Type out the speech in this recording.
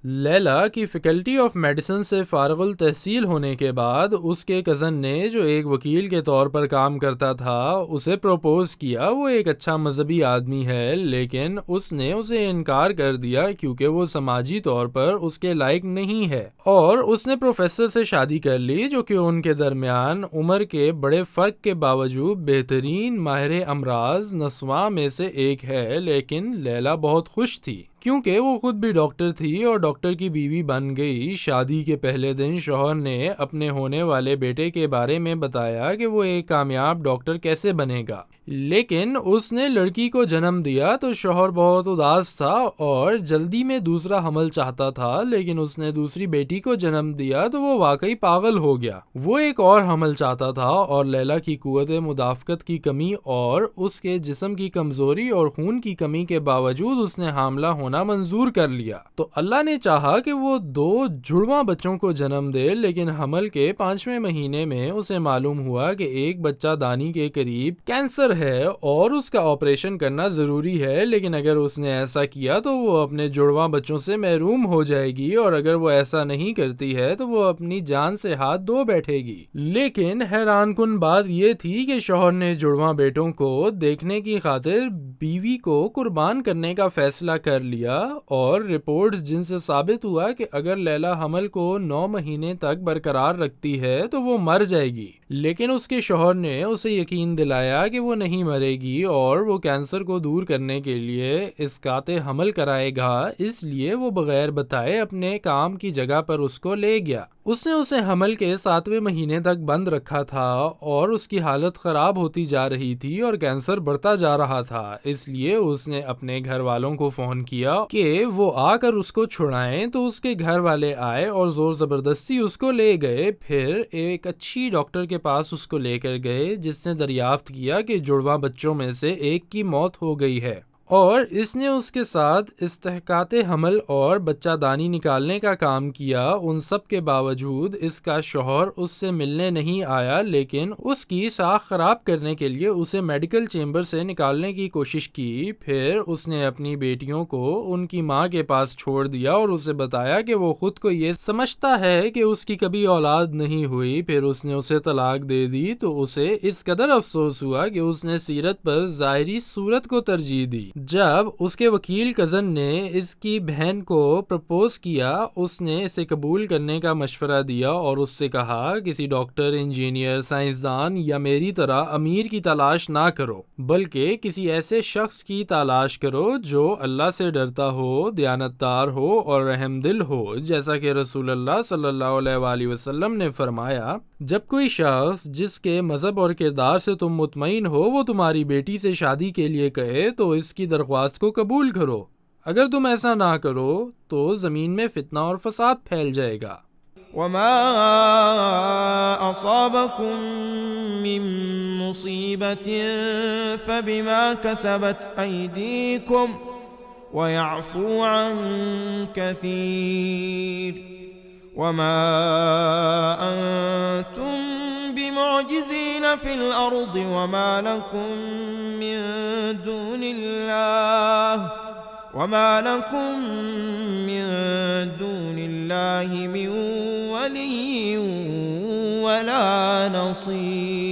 لیلا کی faculty of medicine سے فارغ التحصیل ہونے کے بعد اس کے کزن نے جو ایک وکیل کے طور پر کام کرتا تھا اسے پروپوز کیا۔ وہ ایک اچھا مذہبی آدمی ہے لیکن اس نے اسے انکار کر دیا کیونکہ وہ سماجی طور پر اس کے لائق نہیں ہے، اور اس نے پروفیسر سے شادی کر لی جو کہ ان کے درمیان عمر کے بڑے فرق کے باوجود بہترین ماہر امراض نسواں میں سے ایک ہے۔ لیکن لیلا بہت خوش تھی کیونکہ وہ خود بھی ڈاکٹر تھی اور ڈاکٹر کی بیوی بن گئی۔ شادی کے پہلے دن شوہر نے اپنے ہونے والے بیٹے کے بارے میں بتایا کہ وہ ایک کامیاب ڈاکٹر کیسے بنے گا، لیکن اس نے لڑکی کو جنم دیا تو شوہر بہت اداس تھا اور جلدی میں دوسرا حمل چاہتا تھا، لیکن اس نے دوسری بیٹی کو جنم دیا تو وہ واقعی پاگل ہو گیا۔ وہ ایک اور حمل چاہتا تھا اور لیلا کی قوت مدافعت کی کمی اور اس کے جسم کی کمزوری اور خون کی کمی کے باوجود اس نے حاملہ ہونا منظور کر لیا۔ تو اللہ نے چاہا کہ وہ 2 جڑواں بچوں کو جنم دے، لیکن حمل کے 5ویں مہینے میں اسے معلوم ہوا کہ ایک بچہ دانی کے قریب کینسر ہے اور اس کا آپریشن کرنا ضروری ہے، لیکن اگر اس نے ایسا کیا تو وہ اپنے جڑواں بچوں سے محروم ہو جائے گی، اور اگر وہ ایسا نہیں کرتی ہے تو وہ اپنی جان سے ہاتھ دھو بیٹھے گی۔ لیکن حیران کن بات یہ تھی کہ شوہر نے جڑواں بیٹوں کو دیکھنے کی خاطر بیوی کو قربان کرنے کا فیصلہ کر لیا، اور رپورٹس جن سے ثابت ہوا کہ اگر لیلا حمل کو 9 مہینے تک برقرار رکھتی ہے تو وہ مر جائے گی، لیکن اس کے شوہر نے اسے یقین دلایا کہ وہ نہیں مرے گی اور وہ کینسر کو دور کرنے کے لیے اسقاط حمل کرائے گا۔ اس لیے وہ بغیر بتائے اپنے کام کی جگہ پر اس کو لے گیا۔ اس نے اسے حمل کے 7ویں مہینے تک بند رکھا تھا اور اس کی حالت خراب ہوتی جا رہی تھی اور کینسر بڑھتا جا رہا تھا، اس لیے اس نے اپنے گھر والوں کو فون کیا کہ وہ آ کر اس کو چھڑائیں، تو اس کے گھر والے آئے اور زور زبردستی اس کو لے گئے۔ پھر ایک اچھی ڈاکٹر کے پاس اس کو لے کر گئے جس نے دریافت کیا کہ جڑواں بچوں میں سے ایک کی موت ہو گئی ہے، اور اس نے اس کے ساتھ استحقاق حمل اور بچہ دانی نکالنے کا کام کیا۔ ان سب کے باوجود اس کا شوہر اس سے ملنے نہیں آیا، لیکن اس کی ساکھ خراب کرنے کے لیے اسے میڈیکل چیمبر سے نکالنے کی کوشش کی۔ پھر اس نے اپنی بیٹیوں کو ان کی ماں کے پاس چھوڑ دیا اور اسے بتایا کہ وہ خود کو یہ سمجھتا ہے کہ اس کی کبھی اولاد نہیں ہوئی۔ پھر اس نے اسے طلاق دے دی تو اسے اس قدر افسوس ہوا کہ اس نے سیرت پر ظاہری صورت کو ترجیح دی۔ جب اس کے وکیل کزن نے اس کی بہن کو پرپوز کیا، اس نے اسے قبول کرنے کا مشورہ دیا اور اس سے کہا کسی ڈاکٹر، انجینئر، سائنسدان یا میری طرح امیر کی تلاش نہ کرو، بلکہ کسی ایسے شخص کی تلاش کرو جو اللہ سے ڈرتا ہو، دیانتدار ہو اور رحم دل ہو، جیسا کہ رسول اللہ صلی اللہ علیہ وآلہ وسلم نے فرمایا، جب کوئی شخص جس کے مذہب اور کردار سے تم مطمئن ہو وہ تمہاری بیٹی سے شادی کے لیے کہے تو اس کی درخواست کو قبول کرو۔ اگر تم ایسا نہ کرو تو زمین میں فتنہ اور فساد پھیل جائے گا۔ وما أصابكم من مصيبة فبما كسبت أيديكم ويعفو عن كثير وما أنتم بمعجزين في الأرض وما لكم من دون الله من ولي ولا نصير۔